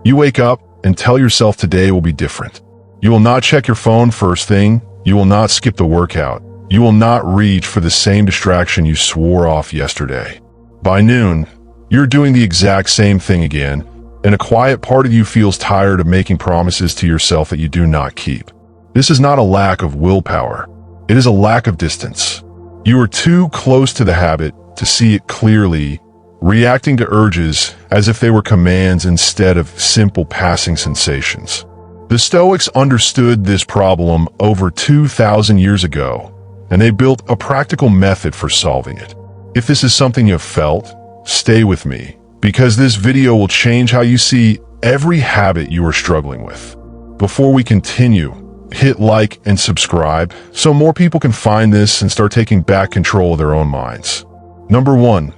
You wake up and tell yourself today will be different. You will not check your phone first thing. You will not skip the workout. You will not reach for the same distraction you swore off yesterday. By noon, you're doing the exact same thing again, and a quiet part of you feels tired of making promises to yourself that you do not keep. This is not a lack of willpower. It is a lack of distance. You are too close to the habit to see it clearly, reacting to urges as if they were commands instead of simple passing sensations. The Stoics understood this problem over 2,000 years ago, and they built a practical method for solving it. If this is something you have felt, stay with me, because this video will change how you see every habit you are struggling with. Before we continue, hit like and subscribe so more people can find this and start taking back control of their own minds. Number 1.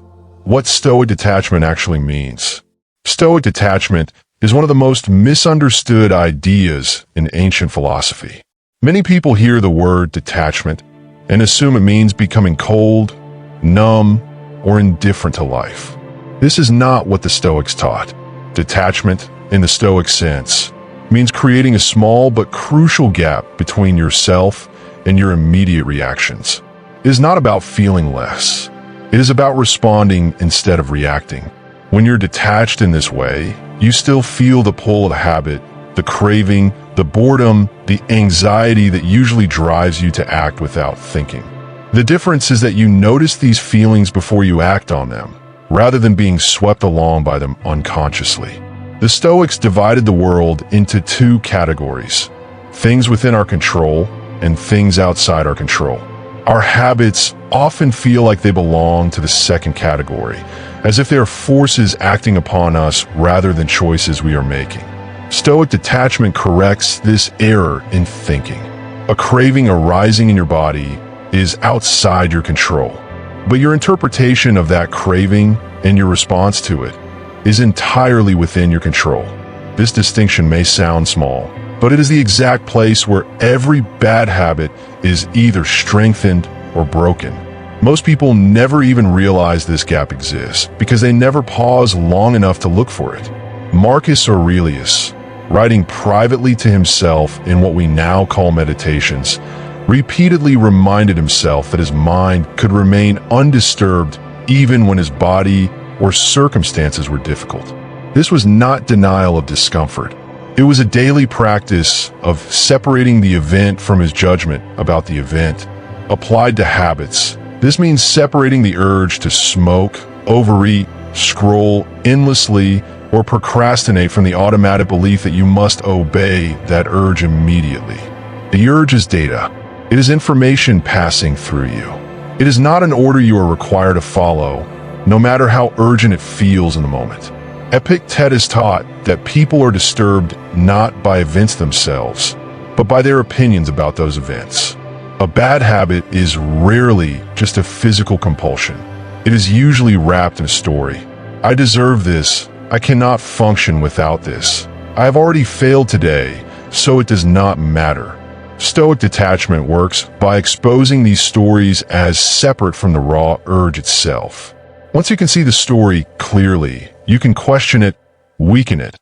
What Stoic detachment actually means. Stoic detachment is one of the most misunderstood ideas in ancient philosophy. Many people hear the word detachment and assume it means becoming cold, numb, or indifferent to life. This is not what the Stoics taught. Detachment, in the Stoic sense, means creating a small but crucial gap between yourself and your immediate reactions. It is not about feeling less. It is about responding instead of reacting. When you're detached in this way, you still feel the pull of the habit, the craving, the boredom, the anxiety that usually drives you to act without thinking. The difference is that you notice these feelings before you act on them, rather than being swept along by them unconsciously. The Stoics divided the world into two categories: things within our control and things outside our control. Our habits often feel like they belong to the second category, as if they are forces acting upon us rather than choices we are making. Stoic detachment corrects this error in thinking. A craving arising in your body is outside your control, but your interpretation of that craving and your response to it is entirely within your control. This distinction may sound small, but it is the exact place where every bad habit is either strengthened or broken. Most people never even realize this gap exists because they never pause long enough to look for it. Marcus Aurelius, writing privately to himself in what we now call meditations, repeatedly reminded himself that his mind could remain undisturbed even when his body or circumstances were difficult. This was not denial of discomfort. It was a daily practice of separating the event from his judgment about the event. Applied to habits, this means separating the urge to smoke, overeat, scroll endlessly, or procrastinate from the automatic belief that you must obey that urge immediately. The urge is data. It is information passing through you. It is not an order you are required to follow, no matter how urgent it feels in the moment. Epictetus taught that people are disturbed not by events themselves, but by their opinions about those events. A bad habit is rarely just a physical compulsion. It is usually wrapped in a story. I deserve this. I cannot function without this. I have already failed today, so it does not matter. Stoic detachment works by exposing these stories as separate from the raw urge itself. Once you can see the story clearly, you can question it, weaken it,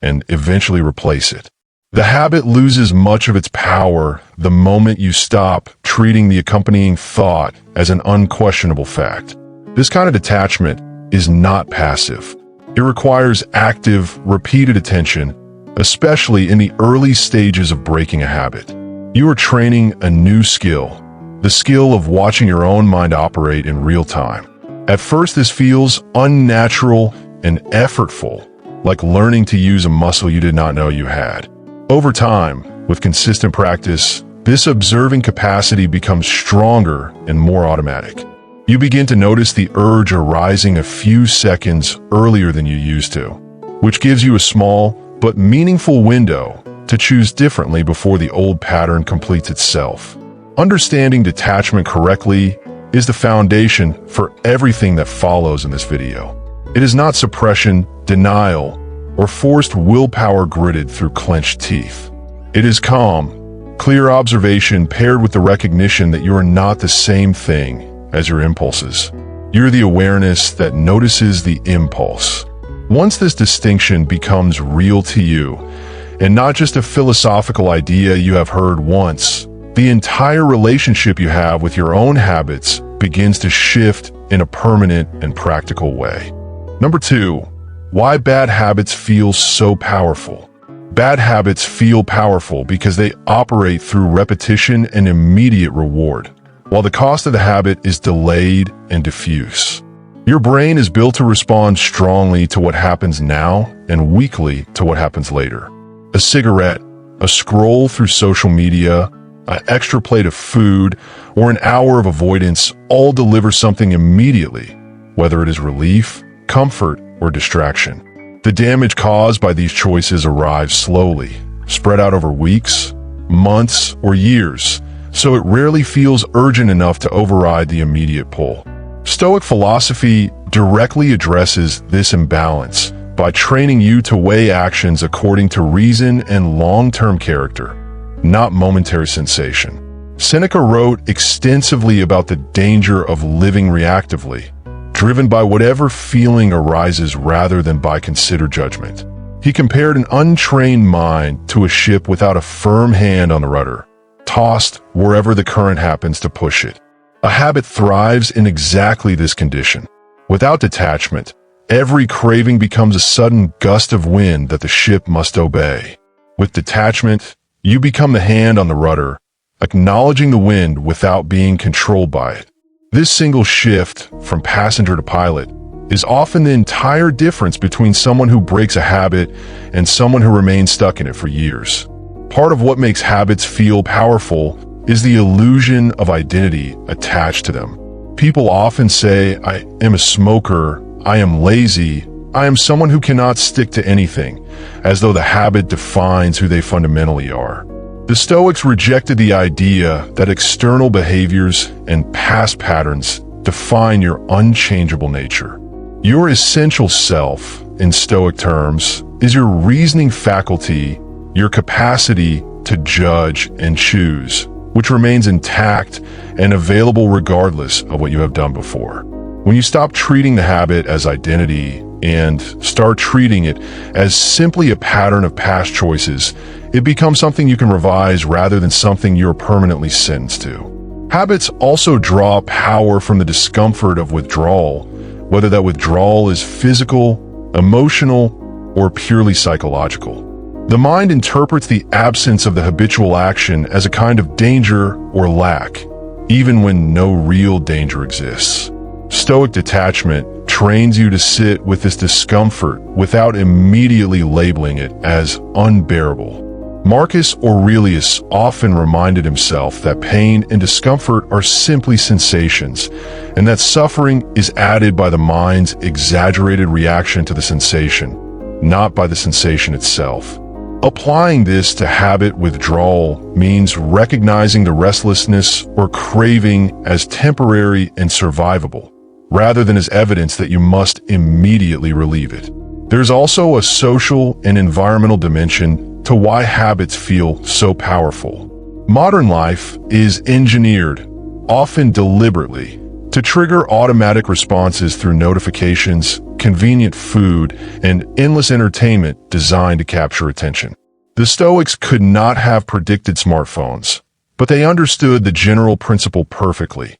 and eventually replace it. The habit loses much of its power the moment you stop treating the accompanying thought as an unquestionable fact. This kind of detachment is not passive. It requires active, repeated attention, especially in the early stages of breaking a habit. You are training a new skill, the skill of watching your own mind operate in real time. At first, this feels unnatural and effortful, like learning to use a muscle you did not know you had. Over time, with consistent practice, this observing capacity becomes stronger and more automatic. You begin to notice the urge arising a few seconds earlier than you used to, which gives you a small but meaningful window to choose differently before the old pattern completes itself. Understanding detachment correctly is the foundation for everything that follows in this video. It is not suppression, denial, or forced willpower gritted through clenched teeth. It is calm, clear observation paired with the recognition that you are not the same thing as your impulses. You're the awareness that notices the impulse. Once this distinction becomes real to you, and not just a philosophical idea you have heard once, the entire relationship you have with your own habits begins to shift in a permanent and practical way. Number 2, why bad habits feel so powerful. Bad habits feel powerful because they operate through repetition and immediate reward, while the cost of the habit is delayed and diffuse. Your brain is built to respond strongly to what happens now and weakly to what happens later. A cigarette, a scroll through social media, an extra plate of food, or an hour of avoidance all deliver something immediately, whether it is relief, comfort, or distraction. The damage caused by these choices arrives slowly, spread out over weeks, months, or years, so it rarely feels urgent enough to override the immediate pull. Stoic philosophy directly addresses this imbalance by training you to weigh actions according to reason and long-term character, not momentary sensation. Seneca wrote extensively about the danger of living reactively, driven by whatever feeling arises rather than by considered judgment. He compared an untrained mind to a ship without a firm hand on the rudder, tossed wherever the current happens to push it. A habit thrives in exactly this condition. Without detachment, every craving becomes a sudden gust of wind that the ship must obey. With detachment, you become the hand on the rudder, acknowledging the wind without being controlled by it. This single shift from passenger to pilot is often the entire difference between someone who breaks a habit and someone who remains stuck in it for years. Part of what makes habits feel powerful is the illusion of identity attached to them. People often say, I am a smoker, I am lazy, I am someone who cannot stick to anything, as though the habit defines who they fundamentally are. The Stoics rejected the idea that external behaviors and past patterns define your unchangeable nature. Your essential self, in Stoic terms, is your reasoning faculty, your capacity to judge and choose, which remains intact and available regardless of what you have done before. When you stop treating the habit as identity and start treating it as simply a pattern of past choices, it becomes something you can revise rather than something you're permanently sentenced to. Habits also draw power from the discomfort of withdrawal, whether that withdrawal is physical, emotional, or purely psychological. The mind interprets the absence of the habitual action as a kind of danger or lack, even when no real danger exists. Stoic detachment trains you to sit with this discomfort without immediately labeling it as unbearable. Marcus Aurelius often reminded himself that pain and discomfort are simply sensations, and that suffering is added by the mind's exaggerated reaction to the sensation, not by the sensation itself. Applying this to habit withdrawal means recognizing the restlessness or craving as temporary and survivable, rather than as evidence that you must immediately relieve it. There's also a social and environmental dimension to why habits feel so powerful. Modern life is engineered, often deliberately, to trigger automatic responses through notifications, convenient food, and endless entertainment designed to capture attention. The Stoics could not have predicted smartphones, but they understood the general principle perfectly.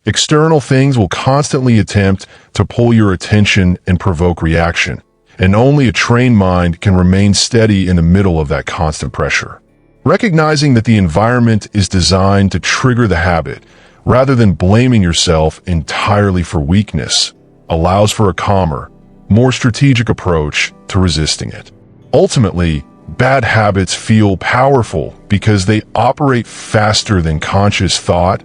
External things will constantly attempt to pull your attention and provoke reaction, and only a trained mind can remain steady in the middle of that constant pressure. Recognizing that the environment is designed to trigger the habit, rather than blaming yourself entirely for weakness, allows for a calmer, more strategic approach to resisting it. Ultimately, bad habits feel powerful because they operate faster than conscious thought,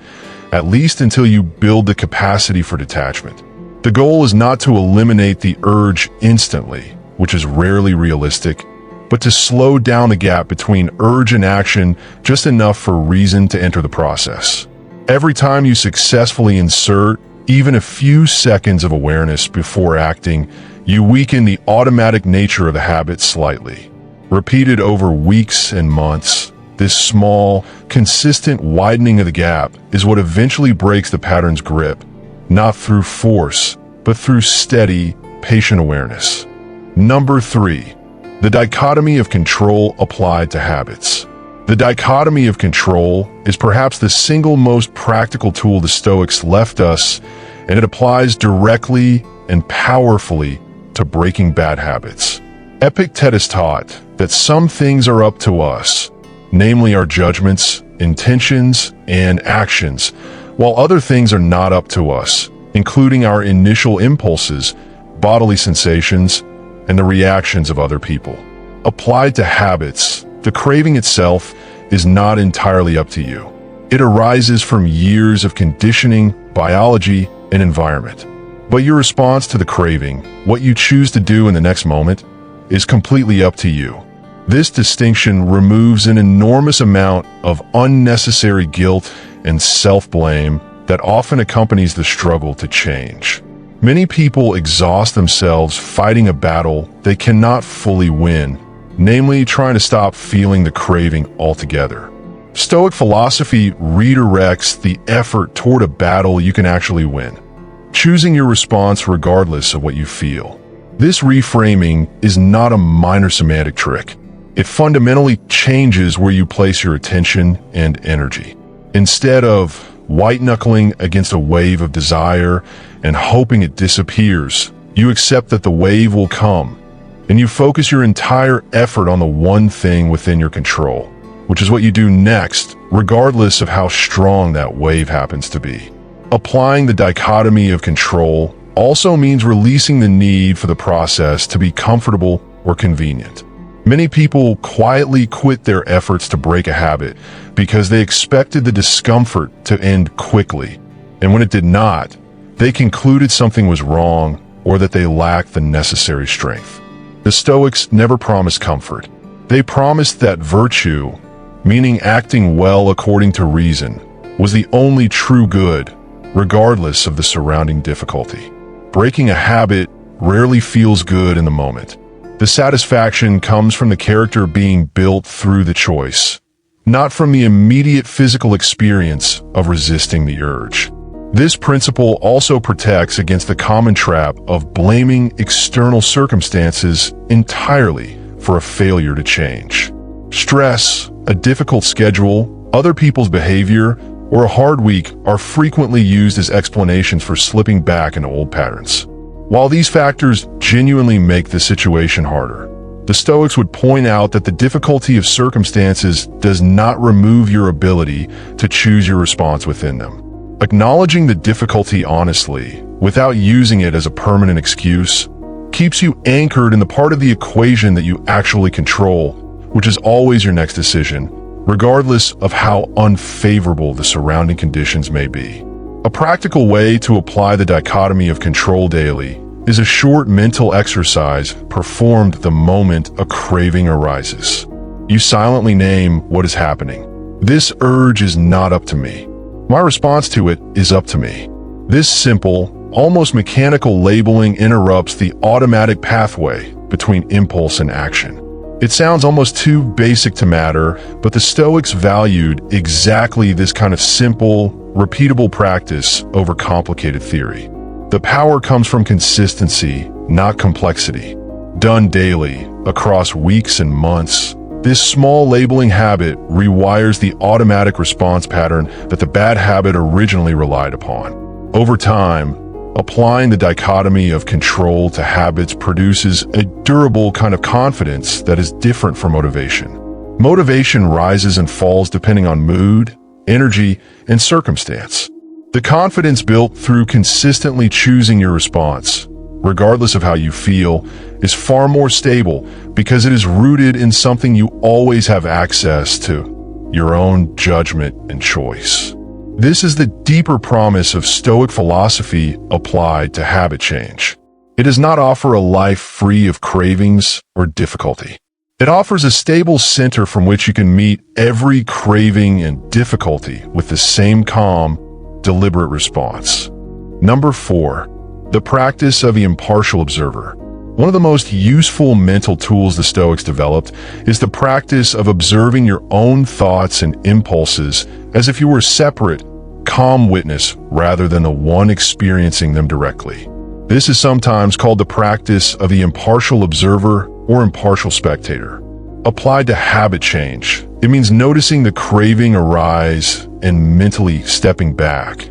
at least until you build the capacity for detachment. The goal is not to eliminate the urge instantly, which is rarely realistic, but to slow down the gap between urge and action just enough for reason to enter the process. Every time you successfully insert even a few seconds of awareness before acting, you weaken the automatic nature of the habit slightly. Repeated over weeks and months, this small, consistent widening of the gap is what eventually breaks the pattern's grip, not through force, but through steady, patient awareness. Number 3. The dichotomy of control applied to habits. The dichotomy of control is perhaps the single most practical tool the Stoics left us, and it applies directly and powerfully to breaking bad habits. Epictetus taught that some things are up to us, namely our judgments, intentions, and actions, while other things are not up to us, including our initial impulses, bodily sensations, and the reactions of other people. Applied to habits, the craving itself is not entirely up to you. It arises from years of conditioning, biology, and environment. But your response to the craving, what you choose to do in the next moment, is completely up to you. This distinction removes an enormous amount of unnecessary guilt and self-blame that often accompanies the struggle to change. Many people exhaust themselves fighting a battle they cannot fully win, namely trying to stop feeling the craving altogether. Stoic philosophy redirects the effort toward a battle you can actually win, choosing your response regardless of what you feel. This reframing is not a minor semantic trick. It fundamentally changes where you place your attention and energy. Instead of white-knuckling against a wave of desire and hoping it disappears, you accept that the wave will come, and you focus your entire effort on the one thing within your control, which is what you do next, regardless of how strong that wave happens to be. Applying the dichotomy of control also means releasing the need for the process to be comfortable or convenient. Many people quietly quit their efforts to break a habit because they expected the discomfort to end quickly, and when it did not, they concluded something was wrong or that they lacked the necessary strength. The Stoics never promised comfort. They promised that virtue, meaning acting well according to reason, was the only true good, regardless of the surrounding difficulty. Breaking a habit rarely feels good in the moment. The satisfaction comes from the character being built through the choice, not from the immediate physical experience of resisting the urge. This principle also protects against the common trap of blaming external circumstances entirely for a failure to change. Stress, a difficult schedule, other people's behavior, or a hard week are frequently used as explanations for slipping back into old patterns. While these factors genuinely make the situation harder, the Stoics would point out that the difficulty of circumstances does not remove your ability to choose your response within them. Acknowledging the difficulty honestly, without using it as a permanent excuse, keeps you anchored in the part of the equation that you actually control, which is always your next decision, regardless of how unfavorable the surrounding conditions may be. A practical way to apply the dichotomy of control daily is a short mental exercise performed the moment a craving arises. You silently name what is happening. This urge is not up to me. My response to it is up to me. This simple, almost mechanical labeling interrupts the automatic pathway between impulse and action. It sounds almost too basic to matter, but the Stoics valued exactly this kind of simple, repeatable practice over complicated theory. The power comes from consistency, not complexity. Done daily, across weeks and months, this small labeling habit rewires the automatic response pattern that the bad habit originally relied upon. Over time, applying the dichotomy of control to habits produces a durable kind of confidence that is different from motivation. Motivation rises and falls depending on mood, energy, and circumstance. The confidence built through consistently choosing your response, regardless of how you feel, is far more stable because it is rooted in something you always have access to, your own judgment and choice. This is the deeper promise of Stoic philosophy applied to habit change. It does not offer a life free of cravings or difficulty. It offers a stable center from which you can meet every craving and difficulty with the same calm, deliberate response. Number 4, the practice of the impartial observer. One of the most useful mental tools the Stoics developed is the practice of observing your own thoughts and impulses as if you were a separate, calm witness rather than the one experiencing them directly. This is sometimes called the practice of the impartial observer or impartial spectator. Applied to habit change, it means noticing the craving arise and mentally stepping back,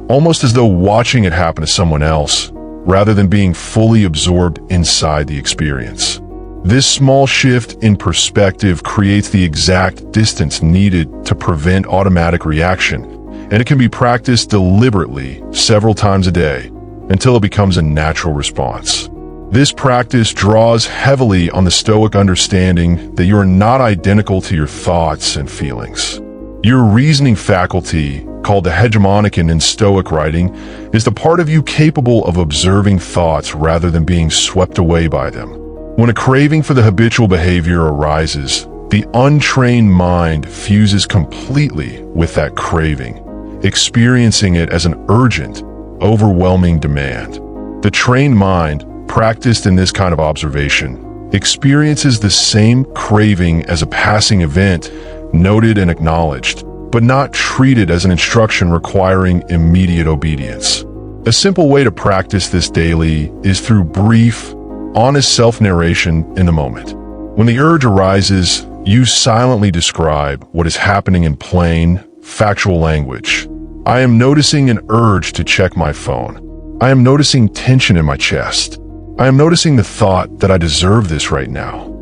almost as though watching it happen to someone else, rather than being fully absorbed inside the experience. This small shift in perspective creates the exact distance needed to prevent automatic reaction, and it can be practiced deliberately several times a day until it becomes a natural response. This practice draws heavily on the Stoic understanding that you are not identical to your thoughts and feelings. Your reasoning faculty, called the hegemonikon in Stoic writing, is the part of you capable of observing thoughts rather than being swept away by them. When a craving for the habitual behavior arises, the untrained mind fuses completely with that craving, experiencing it as an urgent, overwhelming demand. The trained mind, practiced in this kind of observation, experiences the same craving as a passing event, noted and acknowledged, but not treated as an instruction requiring immediate obedience. A simple way to practice this daily is through brief, honest self-narration in the moment. When the urge arises, you silently describe what is happening in plain, factual language. I am noticing an urge to check my phone. I am noticing tension in my chest. I am noticing the thought that I deserve this right now.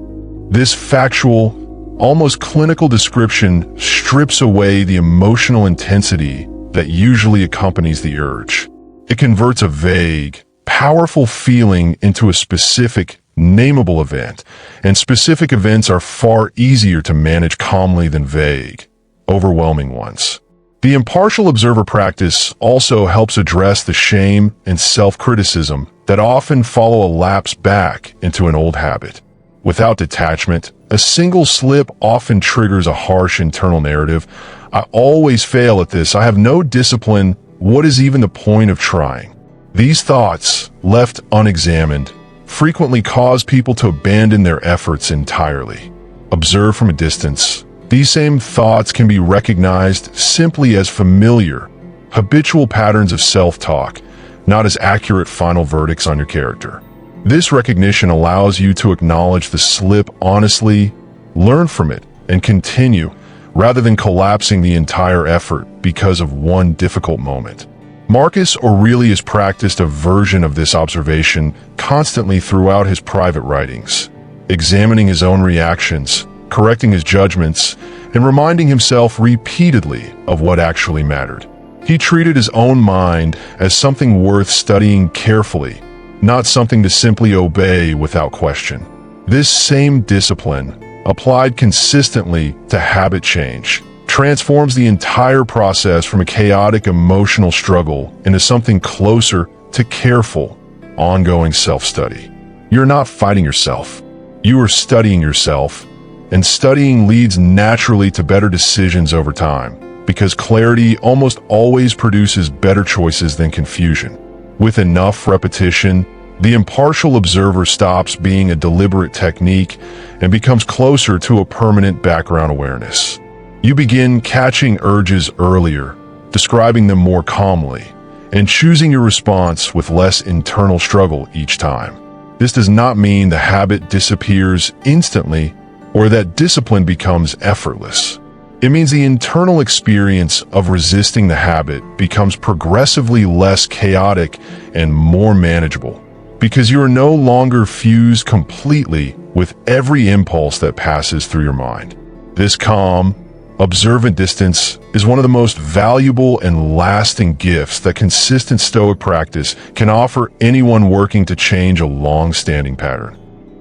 This factual, almost clinical description strips away the emotional intensity that usually accompanies the urge. It converts a vague, powerful feeling into a specific, nameable event, and specific events are far easier to manage calmly than vague, overwhelming ones. The impartial observer practice also helps address the shame and self-criticism that often follow a lapse back into an old habit. Without detachment, a single slip often triggers a harsh internal narrative. I always fail at this. I have no discipline. What is even the point of trying? These thoughts, left unexamined, frequently cause people to abandon their efforts entirely. Observed from a distance, these same thoughts can be recognized simply as familiar, habitual patterns of self-talk, not as accurate final verdicts on your character. This recognition allows you to acknowledge the slip honestly, learn from it, and continue, rather than collapsing the entire effort because of one difficult moment. Marcus Aurelius practiced a version of this observation constantly throughout his private writings, examining his own reactions, correcting his judgments, and reminding himself repeatedly of what actually mattered. He treated his own mind as something worth studying carefully, not something to simply obey without question. This same discipline, applied consistently to habit change, transforms the entire process from a chaotic emotional struggle into something closer to careful, ongoing self-study. You're not fighting yourself. You are studying yourself, and studying leads naturally to better decisions over time, because clarity almost always produces better choices than confusion. With enough repetition, the impartial observer stops being a deliberate technique and becomes closer to a permanent background awareness. You begin catching urges earlier, describing them more calmly, and choosing your response with less internal struggle each time. This does not mean the habit disappears instantly or that discipline becomes effortless. It means the internal experience of resisting the habit becomes progressively less chaotic and more manageable, because you are no longer fused completely with every impulse that passes through your mind. This calm, observant distance is one of the most valuable and lasting gifts that consistent Stoic practice can offer anyone working to change a long-standing pattern.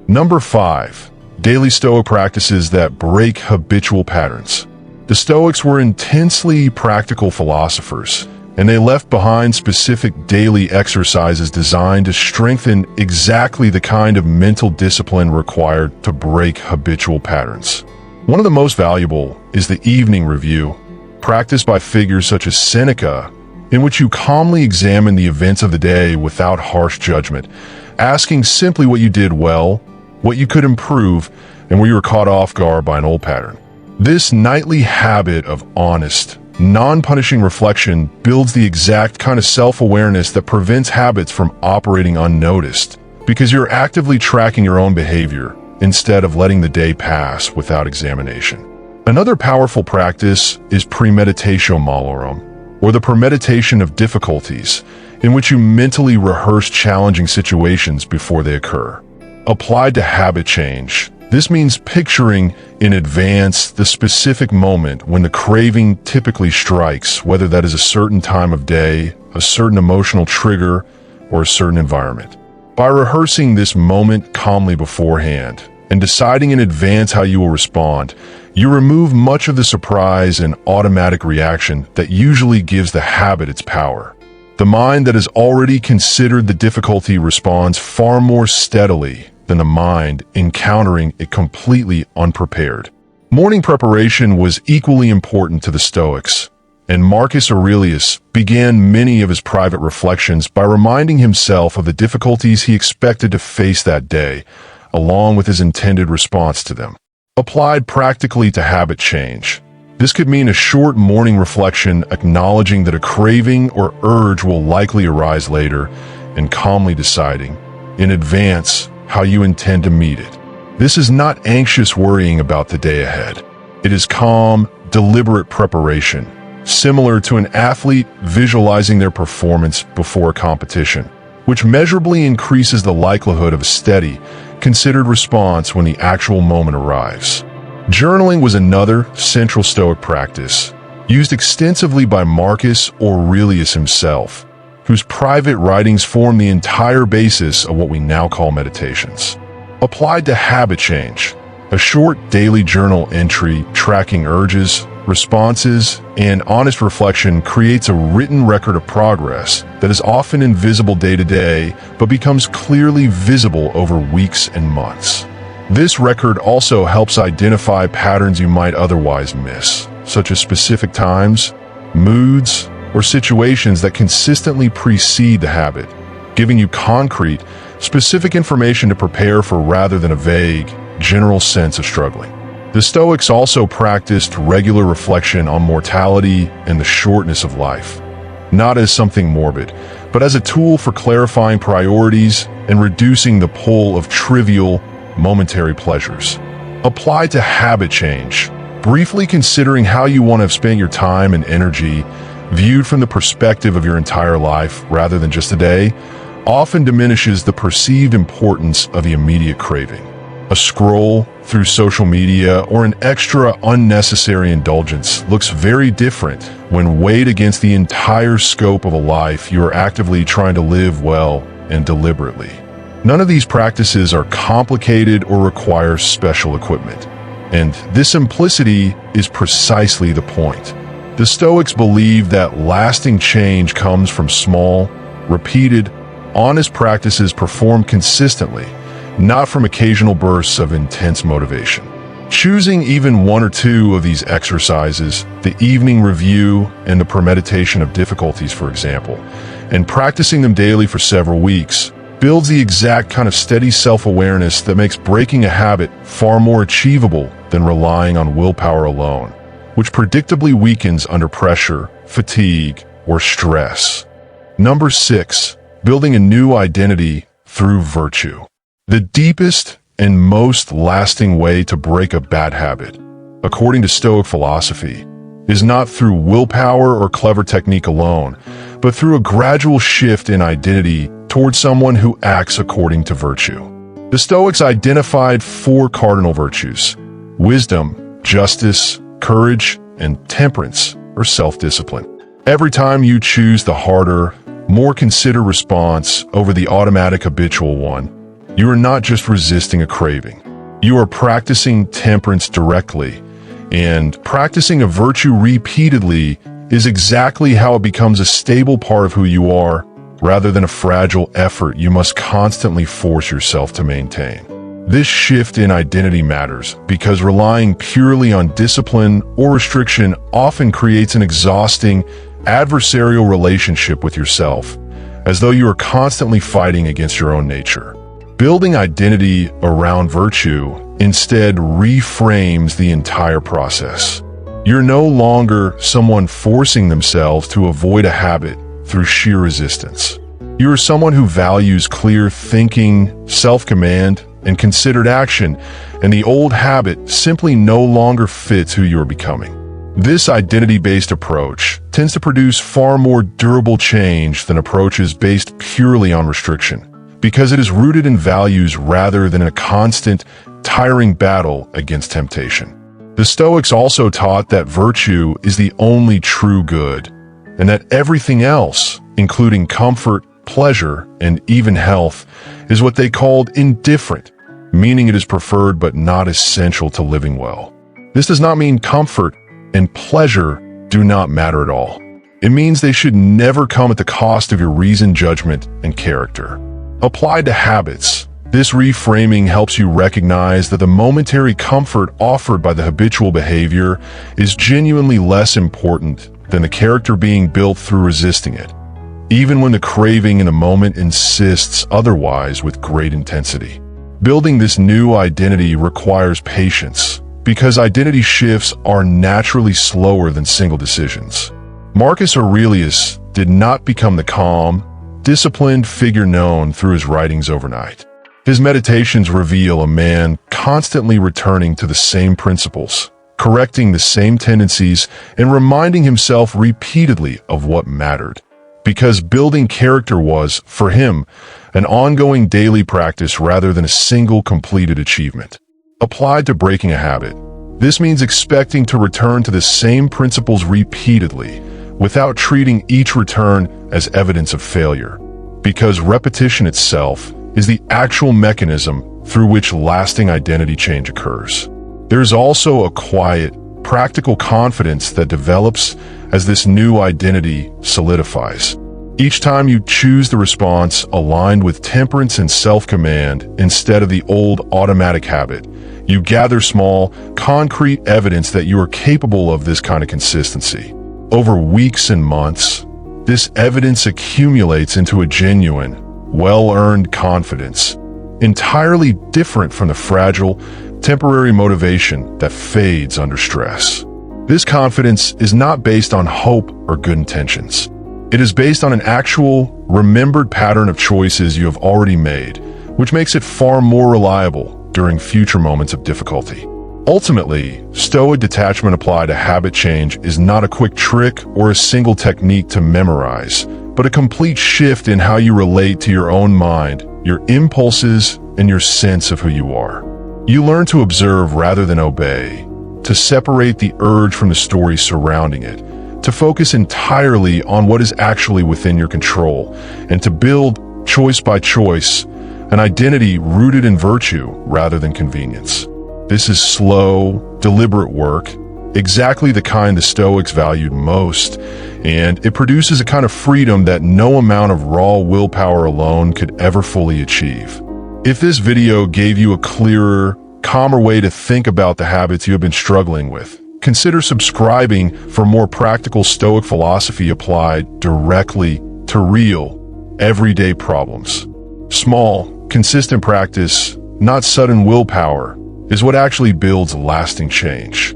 Number 5. Daily Stoic practices that break habitual patterns. The Stoics were intensely practical philosophers, and they left behind specific daily exercises designed to strengthen exactly the kind of mental discipline required to break habitual patterns. One of the most valuable is the evening review, practiced by figures such as Seneca, in which you calmly examine the events of the day without harsh judgment, asking simply what you did well, what you could improve, and where you were caught off guard by an old pattern. This nightly habit of honest, Non-punishing reflection builds the exact kind of self-awareness that prevents habits from operating unnoticed, because you're actively tracking your own behavior instead of letting the day pass without examination. Another powerful practice is premeditatio malorum, or the premeditation of difficulties, in which you mentally rehearse challenging situations before they occur. Applied to habit change, this means picturing in advance the specific moment when the craving typically strikes, whether that is a certain time of day, a certain emotional trigger, or a certain environment. By rehearsing this moment calmly beforehand and deciding in advance how you will respond, you remove much of the surprise and automatic reaction that usually gives the habit its power. The mind that has already considered the difficulty responds far more steadily than the mind encountering it completely unprepared. Morning preparation was equally important to the Stoics, and Marcus Aurelius began many of his private reflections by reminding himself of the difficulties he expected to face that day, along with his intended response to them. Applied practically to habit change, this could mean a short morning reflection acknowledging that a craving or urge will likely arise later and calmly deciding, in advance, how you intend to meet it. This is not anxious worrying about the day ahead. It is calm, deliberate preparation, similar to an athlete visualizing their performance before a competition, which measurably increases the likelihood of a steady, considered response when the actual moment arrives. Journaling was another central Stoic practice, used extensively by Marcus Aurelius himself, whose private writings form the entire basis of what we now call meditations. Applied to habit change, a short daily journal entry tracking urges, responses, and honest reflection creates a written record of progress that is often invisible day to day, but becomes clearly visible over weeks and months. This record also helps identify patterns you might otherwise miss, such as specific times, moods, or situations that consistently precede the habit, giving you concrete, specific information to prepare for rather than a vague, general sense of struggling. The Stoics also practiced regular reflection on mortality and the shortness of life, not as something morbid, but as a tool for clarifying priorities and reducing the pull of trivial, momentary pleasures. Applied to habit change, briefly considering how you want to have spent your time and energy, viewed from the perspective of your entire life rather than just a day, often diminishes the perceived importance of the immediate craving. A scroll through social media or an extra unnecessary indulgence looks very different when weighed against the entire scope of a life you are actively trying to live well and deliberately. None of these practices are complicated or require special equipment, and this simplicity is precisely the point. The Stoics believe that lasting change comes from small, repeated, honest practices performed consistently, not from occasional bursts of intense motivation. Choosing even one or two of these exercises, the evening review and the premeditation of difficulties, for example, and practicing them daily for several weeks, builds the exact kind of steady self-awareness that makes breaking a habit far more achievable than relying on willpower alone, which predictably weakens under pressure, fatigue, or stress. Number 6, building a new identity through virtue. The deepest and most lasting way to break a bad habit, according to Stoic philosophy, is not through willpower or clever technique alone, but through a gradual shift in identity towards someone who acts according to virtue. The Stoics identified 4 cardinal virtues: wisdom, justice, courage, and temperance, or self-discipline. Every time you choose the harder, more considered response over the automatic habitual one, you are not just resisting a craving. You are practicing temperance directly, and practicing a virtue repeatedly is exactly how it becomes a stable part of who you are, rather than a fragile effort you must constantly force yourself to maintain. This shift in identity matters because relying purely on discipline or restriction often creates an exhausting, adversarial relationship with yourself, as though you are constantly fighting against your own nature. Building identity around virtue instead reframes the entire process. You're no longer someone forcing themselves to avoid a habit through sheer resistance. You are someone who values clear thinking, self-command, and considered action, and the old habit simply no longer fits who you're becoming. This identity-based approach tends to produce far more durable change than approaches based purely on restriction, because it is rooted in values rather than a constant, tiring battle against temptation. The Stoics also taught that virtue is the only true good, and that everything else, including comfort, pleasure, and even health, is what they called indifferent, meaning it is preferred but not essential to living well. This does not mean comfort and pleasure do not matter at all. It means they should never come at the cost of your reason, judgment, and character. Applied to habits, this reframing helps you recognize that the momentary comfort offered by the habitual behavior is genuinely less important than the character being built through resisting it, even when the craving in the moment insists otherwise with great intensity. Building this new identity requires patience, because identity shifts are naturally slower than single decisions. Marcus Aurelius did not become the calm, disciplined figure known through his writings overnight. His meditations reveal a man constantly returning to the same principles, correcting the same tendencies, and reminding himself repeatedly of what mattered. Because building character was, for him, an ongoing daily practice rather than a single completed achievement. Applied to breaking a habit, this means expecting to return to the same principles repeatedly, without treating each return as evidence of failure. Because repetition itself is the actual mechanism through which lasting identity change occurs. There's also a quiet, practical confidence that develops as this new identity solidifies. Each time you choose the response aligned with temperance and self-command instead of the old automatic habit, you gather small, concrete evidence that you are capable of this kind of consistency. Over weeks and months, this evidence accumulates into a genuine, well-earned confidence, entirely different from the fragile, temporary motivation that fades under stress. This confidence is not based on hope or good intentions. It is based on an actual, remembered pattern of choices you have already made, which makes it far more reliable during future moments of difficulty. Ultimately, Stoic detachment applied to habit change is not a quick trick or a single technique to memorize, but a complete shift in how you relate to your own mind, your impulses, and your sense of who you are. You learn to observe rather than obey, to separate the urge from the story surrounding it, to focus entirely on what is actually within your control, and to build, choice by choice, an identity rooted in virtue rather than convenience. This is slow, deliberate work, exactly the kind the Stoics valued most, and it produces a kind of freedom that no amount of raw willpower alone could ever fully achieve. If this video gave you a clearer, calmer way to think about the habits you have been struggling with, consider subscribing for more practical Stoic philosophy applied directly to real, everyday problems. Small, consistent practice, not sudden willpower, is what actually builds lasting change.